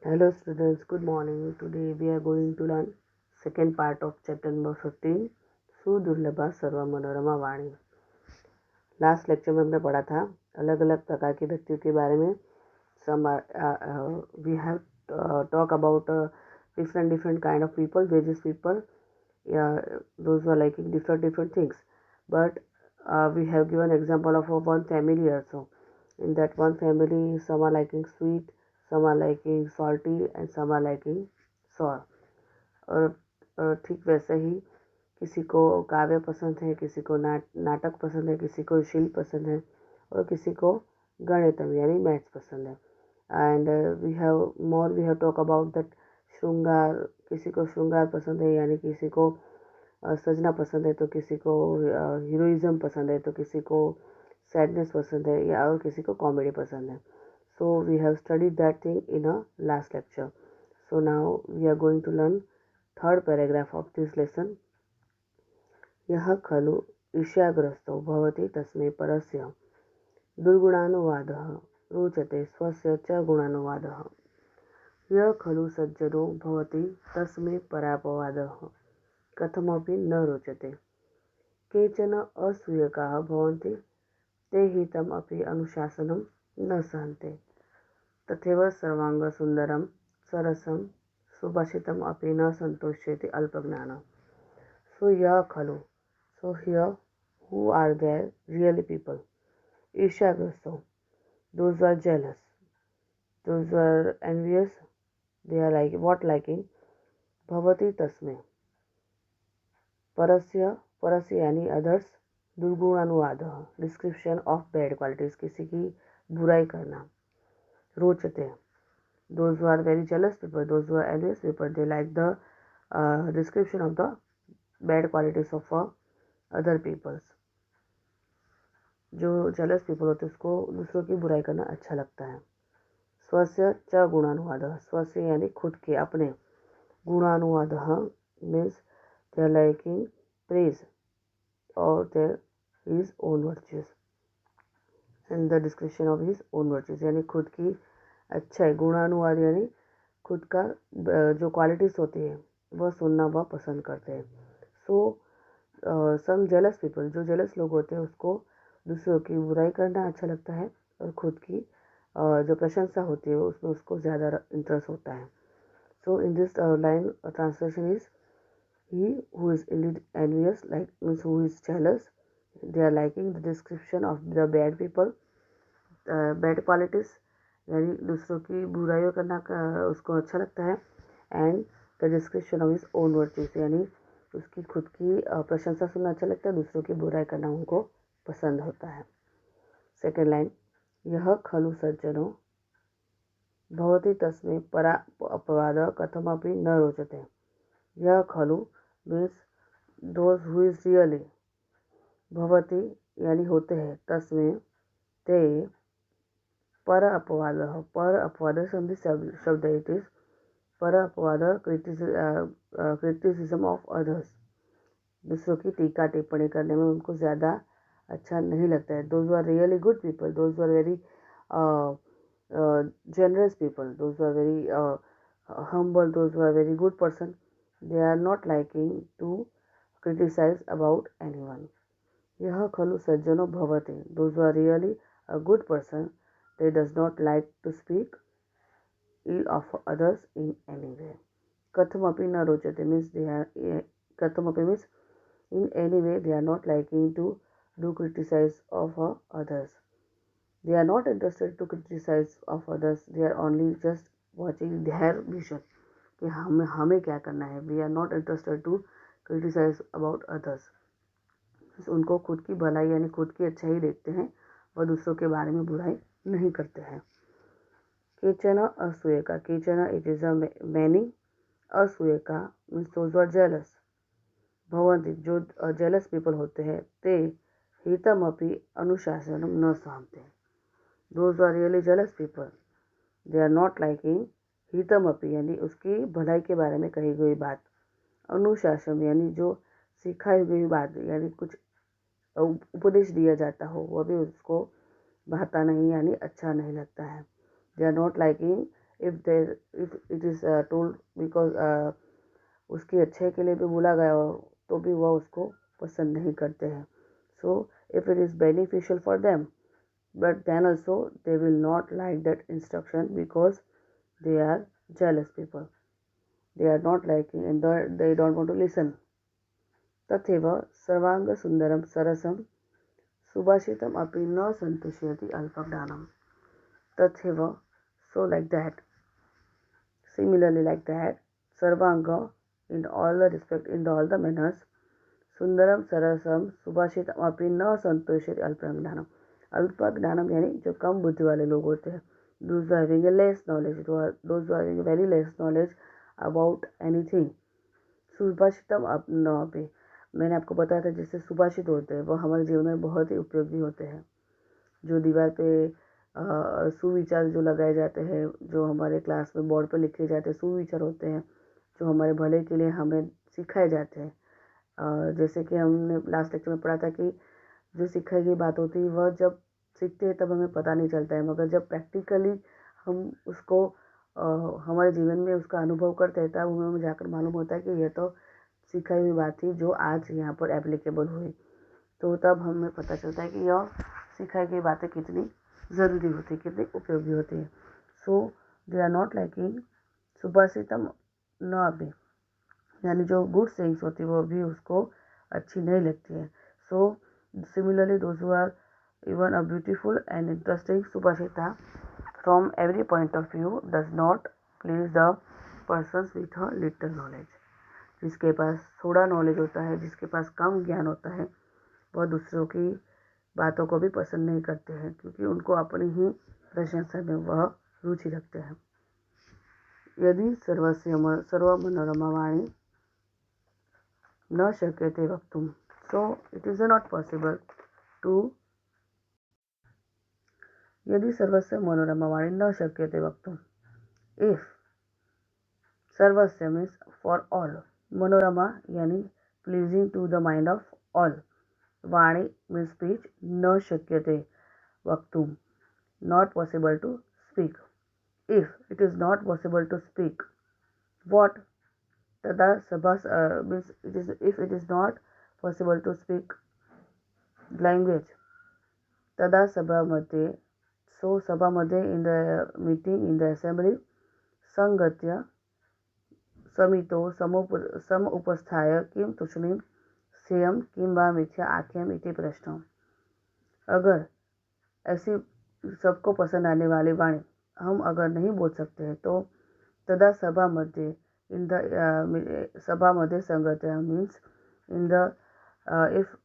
Hello students, good morning. Today we are going to learn second part of chapter number 15, सुदुर्लभा सर्व मनोरमा वाणी। Last lecture में हमने पढ़ा था अलग अलग प्रकार के व्यक्तियों के बारे में। We have talk about different kind of people, various people. Yeah, those were liking different things. But we have given example of one family also. In that one family, some are liking sweet, some are liking salty, and some are liking sour. और ठीक वैसे ही किसी को काव्य पसंद है, किसी को नाटक पसंद है, किसी को शिल्प पसंद है और किसी को गणितम यानी मैथ्स पसंद है। And we have talk about that श्रृंगार, किसी को श्रृंगार पसंद है यानी किसी को सजना पसंद है, तो किसी को हीरोइज्म पसंद है, तो किसी को सैडनेस पसंद है या और किसी को कॉमेडी पसंद है। So we have studied that thing in a last lecture. So now we are going to learn third paragraph of this lesson. यः खलु ईर्ष्याग्रस्तो भवति तस्मै परस्य दुर्गुणानुवादः रोचते स्वस्य च गुणानुवादः। यः खलु सज्जनो भवति तस्मै परापवादः कथमपि न रोचते। केचन असूयकाः भवन्ति ते हितम् अपि अनुशासनं न सहन्ते। तथैव सर्वाङ्गसुन्दरं सरसं सुभाषितम् अपि न सन्तोष्यति अल्पज्ञानः। So yeah, Khalu. So here, who are there? Really people. Ishagrasto. Those who are jealous. Those who are envious. They are like what liking? Bhavati tasme. Parasya यानी others. दुर्गुणानुवादः. Description of bad qualities. किसी की बुराई करना. रोचते. Those who are very jealous people. Those who are envious people. They like the description of the bad qualities of other peoples. जो jealous people होते हैं उसको दूसरों की बुराई करना अच्छा लगता है। स्वस्य च गुणानुवादः, स्वस्य यानी खुद के अपने, गुणानुवादः means they are liking praise और their his own virtues and the description of his own virtues यानी खुद की अच्छाई। गुणानुवाद यानी खुद का जो क्वालिटीज होती है वह सुनना वह पसंद करते हैं। सो सम जेलस पीपल, जो जेलस लोग होते हैं उसको दूसरों की बुराई करना अच्छा लगता है और खुद की जो प्रशंसा होती है उसमें उसको ज़्यादा इंटरेस्ट होता है। So in this line translation is he who is indeed envious like means who is jealous, they are liking the description of the bad people, bad qualities यानी दूसरों की बुराइयों करना उसको अच्छा लगता है। And the description of his own virtues यानी उसकी खुद की प्रशंसा सुनना अच्छा लगता है, दूसरों की बुराई करना उनको पसंद होता है। सेकेंड लाइन, यह खलु सज्जनो भवति तस्मै परा अपवाद कथमपि न रोचते। यह खलु means those who is really, भवति यानी होते हैं, तस्मै ते, पर अपवाद संधि शब्द इट इज पर अपवाद क्रिटिसिज्म ऑफ अदर्स, दूसरों की टीका टिप्पणी करने में उनको ज़्यादा अच्छा नहीं लगता है। Those are really good people, those are very generous people, those who are very humble, those who are very good person, they are not liking to criticize about anyone. यह खलु सज्जनो भवति, those who are really a good person, they does not like to speak ill of others in any way. Kathamapi na rochate means they are kathamapi means in any way they are not liking to do criticize of others. They are not interested to criticize of others. They are only just watching their vision कि हमें क्या करना है. We are not interested to criticize about others. उनको खुद की भलाई यानी खुद की अच्छाई देखते हैं और दूसरों के बारे में बुराई नहीं करते हैं। केचन असूयका, केचन इट इज अ मैनी, असूयका मीन्स दोज आर जेलस, भवन्ति जो जेलस पीपल होते हैं, ते हितमपि अनुशासनम न सहन्ते, those are really jealous people, they are not liking हितमपि यानी उसकी भलाई के बारे में कही गई बात, अनुशासन यानी जो सिखाई गई बात यानी कुछ उपदेश दिया जाता हो वह भी उसको भाता नहीं यानी अच्छा नहीं लगता है। They are not liking if it is told because उसके अच्छे के लिए भी बोला गया हो तो भी वह उसको पसंद नहीं करते हैं. So if it is beneficial for them, but then also they will not like that instruction because they are jealous people. They are not liking and they don't want to listen. तथैव सर्वांगसुन्दरं सरसं सुभाषितम् अपि न सन्तुष्यति अल्पज्ञानम्. तथैव, so like that, similarly like that, sarvanga, in all the respect, in all the manners, sundaram sarasam subhashitam api न संतोषित अल्पज्ञानम. अल्पज्ञानम यानी जो कम बुद्धि वाले लोग होते हैं, those who are having a less knowledge, those who are having a very less knowledge about anything. Subhashitam न अपि, मैंने आपको बताया था जिससे सुभाषित होते हैं वो हमारे जीवन में बहुत ही उपयोगी होते हैं. जो दीवार पे सुविचार जो लगाए जाते हैं, जो हमारे क्लास में बोर्ड पर लिखे जाते हैं, सुविचार होते हैं जो हमारे भले के लिए हमें सिखाए जाते हैं. जैसे कि हमने लास्ट लेक्चर में पढ़ा था कि जो सिखाई गई बात होती है वह जब सीखते हैं तब हमें पता नहीं चलता है, मगर जब प्रैक्टिकली हम उसको हमारे जीवन में उसका अनुभव करते हैं तब हमें जाकर मालूम होता है कि यह तो सिखाई हुई बात थी जो आज यहाँ पर एप्लीकेबल हुई. तो तब हमें पता चलता है कि यह सिखाई गई बातें कितनी ज़रूरी होती है, कितनी उपयोगी होती है. So they are not liking सुभाषितम न अपि, यानी जो गुड सेइंग्स होती है वो भी उसको अच्छी नहीं लगती है. So similarly those who are even a beautiful and interesting subhashita from every point of view does not please the persons with a little knowledge. जिसके पास थोड़ा नॉलेज होता है, जिसके पास कम ज्ञान होता है, वह दूसरों की बातों को भी पसंद नहीं करते हैं क्योंकि उनको अपनी ही प्रशंसा में वह रुचि रखते हैं. यदि सर्वमनोरमा वाणी न शक्यते वक्तुम, so it is not possible to. यदि सर्वस्य मनोरमा वाणी न शक्यते वक्तुम, इफ सर्वस्य मीन्स फॉर ऑल, मनोरमा यानी pleasing to the mind of all, वाणी मीन्स स्पीच, न शक्यते वक्तुम, not possible to speak. If it is not possible to speak, what? Tada sabhas means it is, if it is not possible to speak language, tada sabha madhye, so sabha madhye, in the meeting, in the assembly, sangatya samito sam upasthaya किम तुष्णीम सेयम किम वा मिथ्या आख्यम इति प्रश्न. अगर ऐसी सबको पसंद आने वाली वाणी हम अगर नहीं बोल सकते हैं तो तदा सभा मध्य, इन द सभा मध्य संगत्य means in the if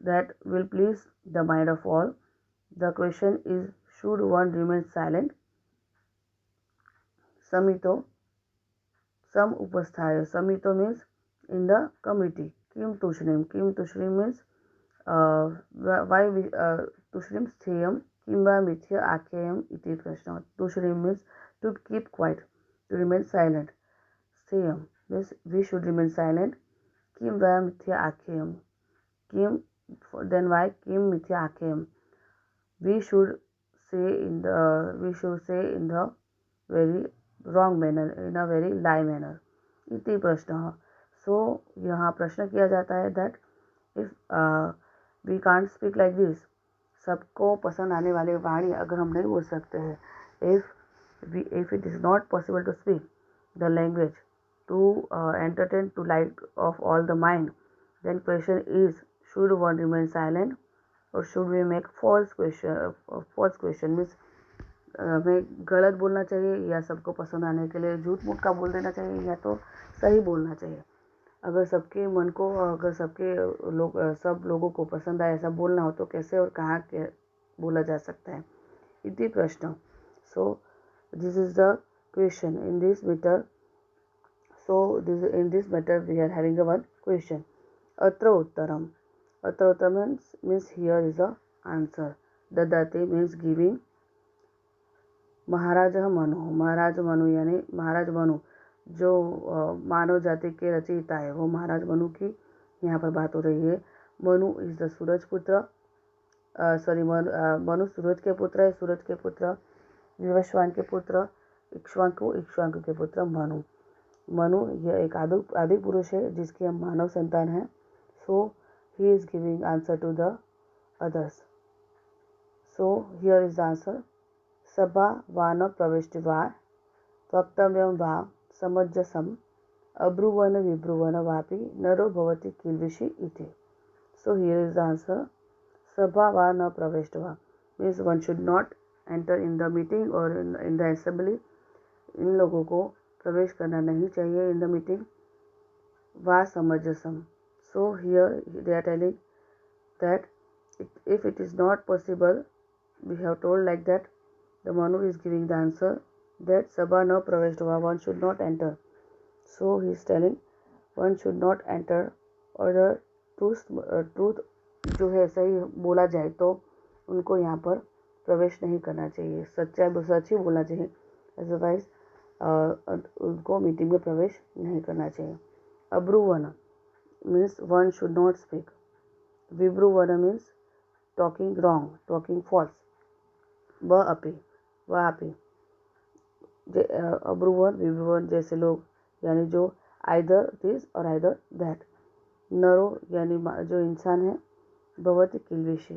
that will please the mind of all, the question is should one remain silent. समितो सम उपस्थाय, समितो मीन्स इन द कमिटी. किम तुष्णीम मीन्स वाई तुष्णीम स्थेयम किंवा मिथ्या आख्यम इति प्रश्न. तुष्णीम means to keep quiet, to remain silent. Stayam means we should remain silent. Kim va mithya akhyam. Kim, then why kim mithya akhyam? We should say in the very wrong manner, in a very lie manner. इति प्रश्न. So यहाँ प्रश्न किया जाता है that if we can't speak like this, सबको पसंद आने वाली वाणी अगर हम नहीं बोल सकते हैं, if it is not possible to speak the language to entertain to like of all the mind, then question is should one remain silent or should we make false question means हमें गलत बोलना चाहिए या सबको पसंद आने के लिए झूठ मूठ का बोल देना चाहिए या तो सही बोलना चाहिए. अगर सबके मन को, अगर सब लोगों को पसंद आए ऐसा बोलना हो तो कैसे और कहाँ के बोला जा सकता है, इति प्रश्न. सो this is the question in this matter. So in this matter we are having a one question. Atra uttaram. Atra uttaram means here is the answer. Dadati means giving. महाराज मनु यानी महाराज मनु जो मानव जाति के रचयिता है, वो महाराज मनु की यहाँ पर बात हो रही है. मनु इज द सूरज पुत्र, मनु सूरज के पुत्र है, सूरज के पुत्र विवस्वान के पुत्र, इक्ष्वाकु, इक्ष्वाकु के पुत्र मनु। मनु यह एक आदि पुरुष है जिसकी हम मानव संतान हैं। So he is giving answer to the others. So here is the answer. सभा वान प्रविष्टवा वक्तव्यं वा समंजसम् अब्रुवन विब्रुवन वापि नरो भवति किल्बिषि इति। So here is the answer. Sabha va na praveshtva means one should not enter in the meeting or in the assembly. इन लोगों को प्रवेश करना नहीं चाहिए in the meeting. Va samajasam. So here they are telling that if it is not possible, we have told like that. The Manu is giving the answer that Sabha na praveshtva, one should not enter. So he is telling one should not enter, or the truth जो है सही बोला जाए तो उनको यहाँ पर प्रवेश नहीं करना चाहिए, सच ही बोलना चाहिए, अदरवाइज उनको मीटिंग में प्रवेश नहीं करना चाहिए। अब्रुवन means one should not speak. विब्रुवन means talking wrong, talking false. वह अपी अब्रुवन विब्रुवन जैसे लोग, यानी जो आइदर दिस और आइदर दैट। नरो यानी जो इंसान है, भवति किल्बिषि,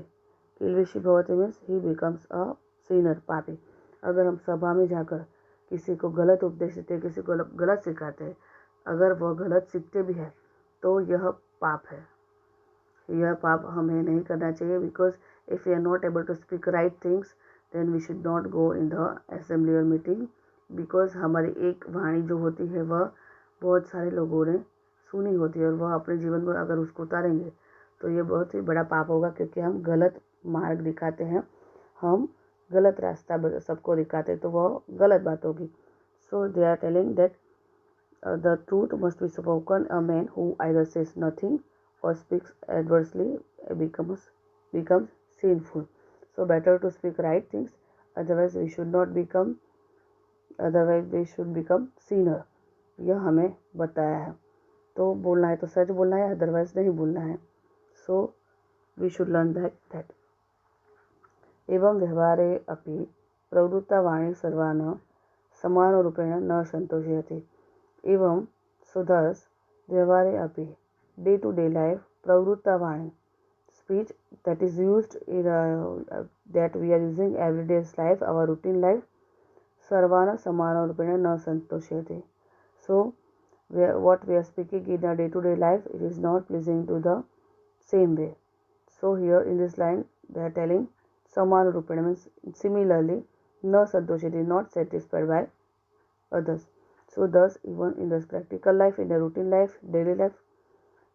किल्बिषि भवति means he becomes a sinner, पापी। अगर हम सभा में जाकर किसी को गलत उपदेश देते, किसी को गलत सिखाते हैं, अगर वह गलत सीखते भी है तो यह पाप है। यह पाप हमें नहीं करना चाहिए। Because if you are not able to speak right things then we should not go in the assembly और मीटिंग। बिकॉज हमारी एक वाणी जो होती है वह बहुत सारे लोगों ने सुनी होती है और वह अपने जीवन में अगर उसको उतारेंगे तो ये बहुत ही बड़ा पाप होगा, क्योंकि हम गलत मार्ग दिखाते हैं, हम गलत रास्ता सबको दिखाते हैं, तो वह गलत बात होगी। So they are telling that the truth must be spoken. A man who either says nothing और speaks adversely becomes sinful. So better to speak right things, otherwise we should become sinner. यह हमें बताया है। तो बोलना है तो सच बोलना है, अदरवाइज नहीं बोलना है। So we should learn that. एवं व्यवहारे अपि प्रवृत्ता वाणी सर्वान् समानरूपेण न संतोषयति। एवं सो दस व्यवहारे अपि डे टू डे लाइफ प्रवृत्ता वाणी speech that is used in that we are using everyday's life, our routine life, sarvana samana rupena na santoshayate. So what we are speaking in our day-to-day life, it is not pleasing to the same way. So here in this line they are telling samana rupena means similarly, na santoshayate, not satisfied by others. So thus even in the practical life, in the routine life, daily life,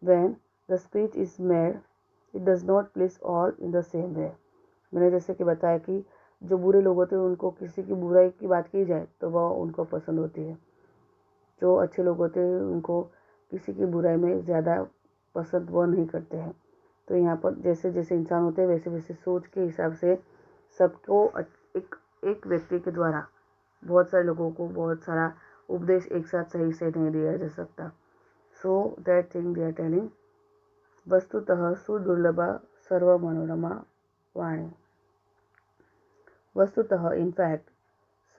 when the speech is made, it does not please all in the same way. मैंने जैसे कि बताया कि जो बुरे लोग होते हैं उनको किसी की बुराई की बात की जाए तो वह उनको पसंद होती है, जो अच्छे लोग होते हैं उनको किसी की बुराई में ज़्यादा पसंद वह नहीं करते हैं। तो यहाँ पर जैसे जैसे इंसान होते हैं वैसे वैसे सोच के हिसाब से सबको एक व्यक्ति के द्वारा बहुत सारे लोगों को बहुत सारा उपदेश एक साथ सही से नहीं दिया जा सकता। So that thing they are telling वस्तुतः सुदुर्लभा सर्व मनोरमा वाणी। वस्तुतः इनफैक्ट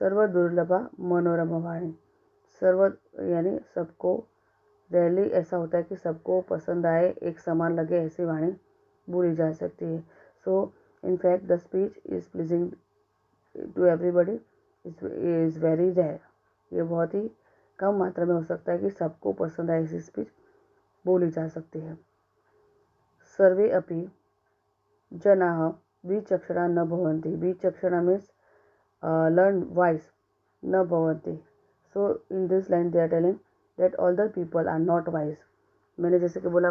सर्व दुर्लभा मनोरमा वाणी, सर्व यानी सबको, रैली ऐसा होता है कि सबको पसंद आए, एक समान लगे, ऐसी वाणी बोली जा सकती है। So in fact the speech is pleasing to everybody is very rare. ये बहुत ही कम मात्रा में हो सकता है कि सबको पसंद आए ऐसी स्पीच बोली जा सकती है। सर्वे अपि जनाः विचक्षणा न भवन्ति। विचक्षणा मीन्स learn wise न भवन्ति। So in this line they are telling that all the people are not wise. मैंने जैसे कि बोला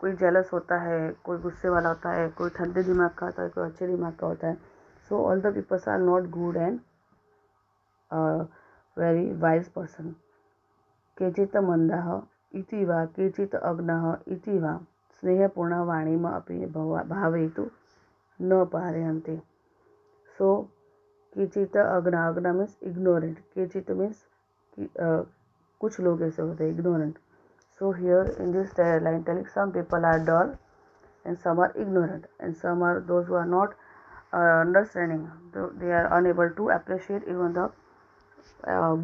कोई जेलस होता है, कोई गुस्से वाला होता है, कोई ठंडे दिमाग का होता है, कोई अच्छे दिमाग का होता है। So all the peoples are not good and very wise person. केचित् मंदाः इति वा केचित् अग्नाः इति वा स्नेहपूर्ण वाणीम् अपि भावयितुं न पारयन्ति। सो केचित् अग्ना मीन्स इग्नोरेंट, केचित् मीन्स कुछ लोग ऐसे होते हैं ignorant. So here in this line telling some people are dull and some are ignorant and some are those who are not understanding, they are unable to appreciate even the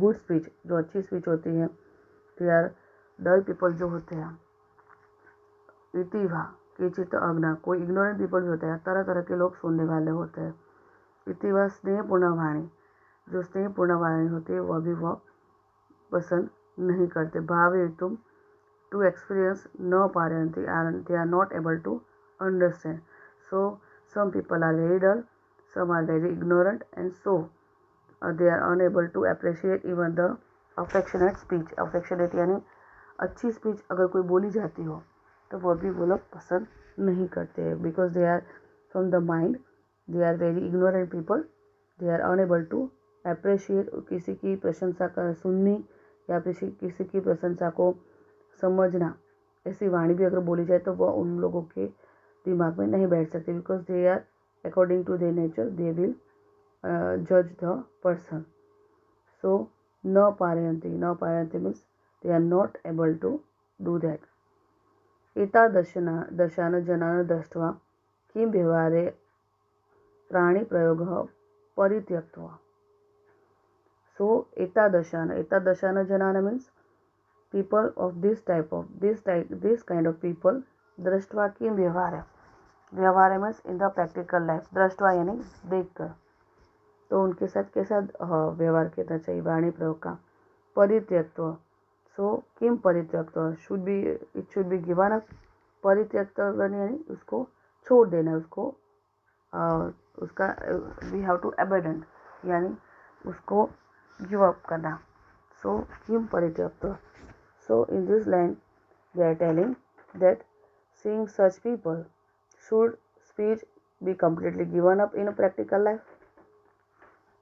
good speech, जो अच्छी speech होती है। They are dull people जो होते हैं, इतिवा केचित अग्ना, कोई ignorant people भी होते हैं, तरह तरह के लोग सुनने वाले होते हैं। इतिवा स्नेहपूर्ण वाणी, जो स्नेहपूर्ण वाणी होती है वह भी वह पसंद नहीं करते। भावे तुम टू एक्सपीरियंस न पारयंती and they are not able to understand. So some people are very dull, some are very ignorant and so they are unable to appreciate even the affectionate speech. Affectionate यानी अच्छी speech अगर कोई बोली जाती हो तो वह भी वो लोग पसंद नहीं करते हैं, because they are from the mind, they are very ignorant people, they are unable to appreciate, किसी की प्रशंसा कर सुननी या किसी की प्रशंसा को समझना। ऐसी वाणी भी अगर बोली जाए तो वह उन लोगों के दिमाग में नहीं बैठ सकती, because they are according to their nature they will जज द पर्सन। सो न पारयंती means they are not able to do that. एतादृशान् जनान् दृष्ट्वा किं व्यवहारे प्राणिप्रयोगः परित्यक्त्वा। सो एतादृशान् जनान् means people of this kind of people, दृष्टवा किं व्यवहार, व्यवहार means in the practical life, दृष्टवा यानी देखकर, तो उनके साथ कैसा व्यवहार करना चाहिए, वाणी प्रयोग का। परित्यक्त्व, सो किम परित्यक्त्व, it should be given up. परित्यक्त्व यानी उसको छोड़ देना, उसको उसका वी हैव टू अबैंडन, यानी उसको गिव अप करना। सो किम परित्यक्त्व। So in this line they are telling that seeing such people, should speech be completely given up in a practical life?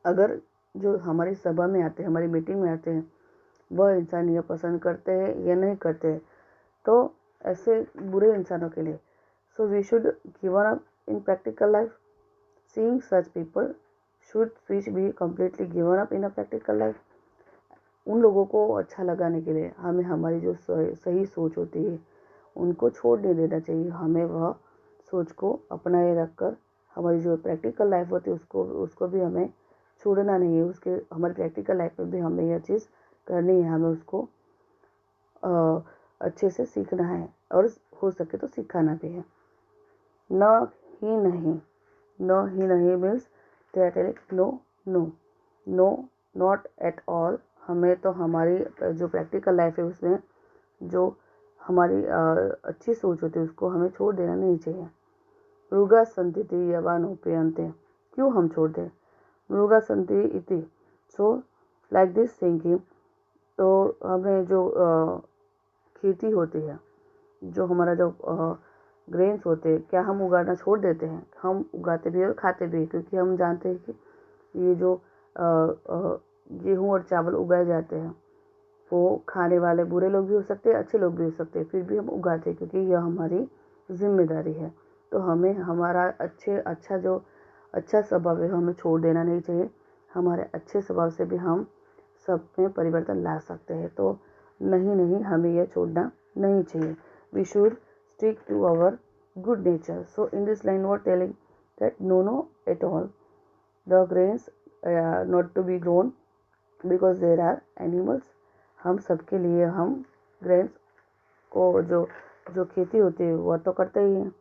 अगर जो हमारी सभा में आते हैं, हमारी मीटिंग में आते हैं, वह इंसान यह पसंद करते हैं या नहीं करते, तो ऐसे बुरे इंसानों के लिए so we should given up in practical life. Seeing such people, should speech be completely given up in a practical life. उन लोगों को अच्छा लगाने के लिए हमें हमारी जो सही सोच होती है उनको छोड़ नहीं देना चाहिए। हमें वह सोच को अपनाए रखकर हमारी जो प्रैक्टिकल लाइफ होती है उसको भी हमें छोड़ना नहीं है। उसके हमारी प्रैक्टिकल लाइफ में भी हमें यह चीज़ करनी है, हमें उसको अच्छे से सीखना है और हो सके तो सिखाना भी है। न ही नहीं means they are telling no not at all. हमें तो हमारी जो प्रैक्टिकल लाइफ है उसमें जो हमारी अच्छी सोच होती है उसको हमें छोड़ देना नहीं चाहिए। मृगा संति यवान उपयंते, क्यों हम छोड़ दें, मृगा संति इति। सो लाइक दिस थिंकिंग, तो हमें जो खेती होती है, जो हमारा जो ग्रेन्स होते हैं, क्या हम उगाना छोड़ देते हैं? हम उगाते भी और खाते भी, क्योंकि हम जानते हैं कि ये जो गेहूँ और चावल उगाए जाते हैं वो खाने वाले बुरे लोग भी हो सकते हैं, अच्छे लोग भी हो सकते हैं, फिर भी हम उगाते हैं क्योंकि यह हमारी जिम्मेदारी है। तो हमें हमारा अच्छा स्वभाव है हमें छोड़ देना नहीं चाहिए। हमारे अच्छे स्वभाव से भी हम सब में परिवर्तन ला सकते हैं। तो नहीं हमें यह छोड़ना नहीं चाहिए। We should stick to our good nature. So in this line were telling that no at all the grains not to be grown because there are animals. हम सबके लिए हम ग्रेन्स को जो खेती होती है वह तो करते ही हैं।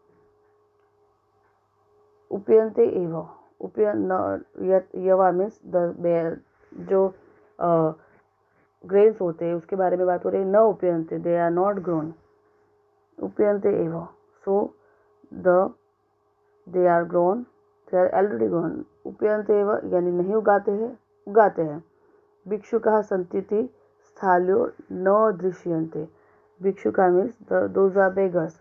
उपयंते एव, यवा मीन्स जो ग्रेन्स होते हैं उसके बारे में बात हो रही है। न उपयंते, दे आर नॉट ग्रोन। उपयंते एव, so they are grown, they are already grown. उपयंते एव यानी नहीं उगाते हैं। भिक्षुकाः सन्तीति स्थाल्यो न दृश्यन्ते। भिक्षुका means those are beggars.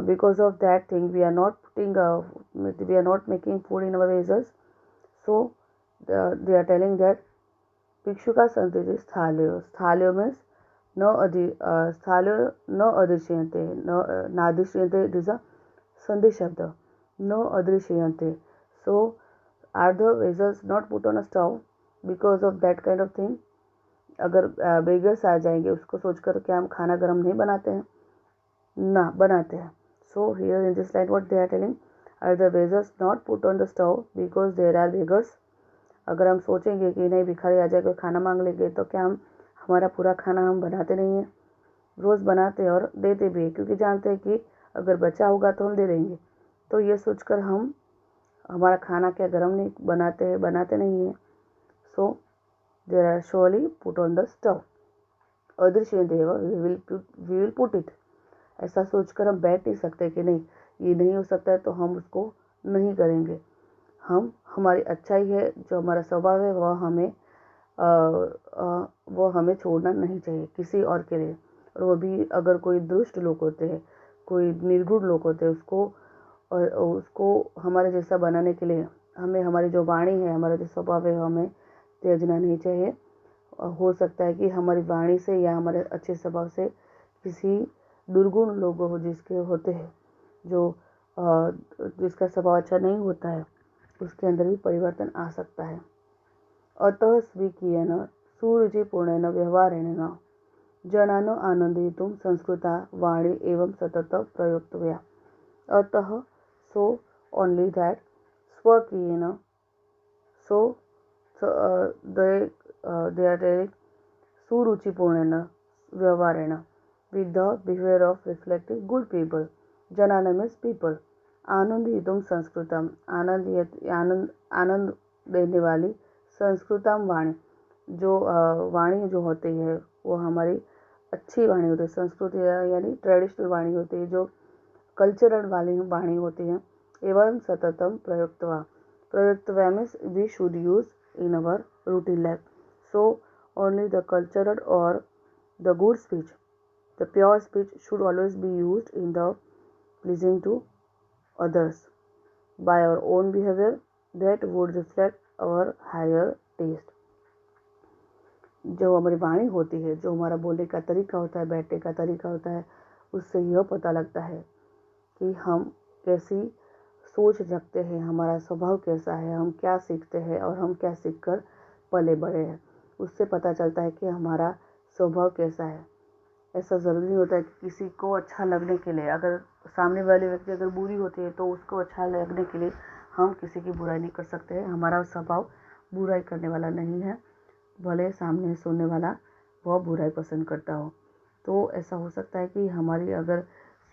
Because of that thing we are not making food in our vessels. So they are telling that भिक्षुका सन्तीति स्थाल्यो means स्थाल्यो न अदृश्यन्ते, नादृश्यन्ते, it is a sandhi shabda, न अदृश्यन्ते. So are the vessels not put on a stove because of that kind of thing? अगर beggars आ जाएंगे उसको सोचकर क्या हम खाना गर्म नहीं बनाते हैं? ना, बनाते हैं। So here in this line what they are telling, are the beggars not put on the stove because there are beggars. अगर हम सोचेंगे कि नहीं भिखारी आ जाएगा खाना मांग लेंगे, तो क्या हम हमारा पूरा खाना हम बनाते नहीं हैं? रोज़ बनाते और देते भी हैं, क्योंकि जानते हैं कि अगर बचा होगा तो हम दे देंगे। तो ये सोचकर हम हमारा खाना क्या गर्म नहीं बनाते नहीं हैं। So there are surely put on the stove. अदृश्य देव वी विल पुट इट। ऐसा सोचकर हम बैठ नहीं सकते कि नहीं ये नहीं हो सकता है तो हम उसको नहीं करेंगे। हम हमारी अच्छाई है, जो हमारा स्वभाव है, वो हमें छोड़ना नहीं चाहिए किसी और के लिए। और वो भी अगर कोई दुष्ट लोग होते हैं, कोई निर्गुण लोग होते हैं, उसको हमारे जैसा बनाने के लिए हमें हमारी जो वाणी है, हमारा जो स्वभाव है, हमें त्यागना नहीं चाहिए। हो सकता है कि हमारी वाणी से या हमारे अच्छे स्वभाव से किसी दुर्गुण लोग जिसके होते हैं, जिसका स्वभाव अच्छा नहीं होता है, उसके अंदर भी परिवर्तन आ सकता है। अतः स्वीकीयेन सुरुचिपूर्णेन व्यवहारेण जनान् आनन्दयितुं संस्कृता वाणी एवं सतत प्रयोक्तव्या। अतः सो ओनली दैट स्वकीयेन सो they are telling सुरुचिपूर्णेन व्यवहारेण with the behavior of reflecting good people. Janana means people. आनंदितुम संस्कृतम आनंद देने वाली संस्कृतम वाणी। जो वाणी जो होती है वो हमारी अच्छी वाणी होती है। संस्कृत यानी ट्रेडिशनल वाणी होती है, जो कल्चरल वाली वाणी होती है। एवं सततम प्रयुक्तवा means we should use in our routine life. So only the cultural or the good speech, the pure speech should always be used in the pleasing to others by our own behavior that would reflect our higher taste. जो हमारी वाणी होती है, जो हमारा बोलने का तरीका होता है, बैठने का तरीका होता है, उससे यह पता लगता है कि हम कैसी सोच रखते हैं, हमारा स्वभाव कैसा है, हम क्या सीखते हैं और हम क्या सीखकर पले बड़े हैं। उससे पता चलता है कि हमारा स्वभाव कैसा है। ऐसा ज़रूरी नहीं होता है कि किसी को अच्छा लगने के लिए, अगर सामने वाले व्यक्ति अगर बुरी होती है तो उसको अच्छा लगने के लिए हम किसी की बुराई नहीं कर सकते हैं। हमारा स्वभाव बुराई करने वाला नहीं है, भले सामने सुनने वाला वह बुराई पसंद करता हो। तो ऐसा हो सकता है कि हमारी अगर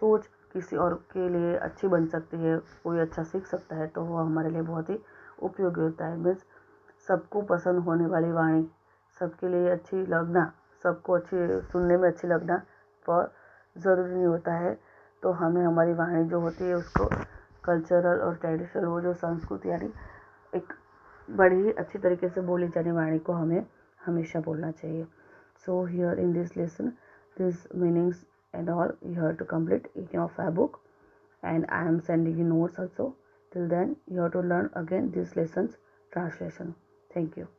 सोच किसी और के लिए अच्छी बन सकती है, कोई अच्छा सीख सकता है, तो वह हमारे लिए बहुत ही उपयोगी होता है। मीन्स सबको पसंद होने वाली वाणी, सबके लिए अच्छी लगना, सबको अच्छी सुनने में अच्छी लगना वह ज़रूरी नहीं होता है। तो हमें हमारी वाणी जो होती है उसको कल्चरल और ट्रेडिशनल, वो जो संस्कृति यानी एक बड़ी ही अच्छी तरीके से बोली जाने वाणी को हमें हमेशा बोलना चाहिए। सो here in this lesson this meanings and all you have to complete in your Fairbook, and I am sending you notes also. Till then you have to learn again this lessons translation. Thank you.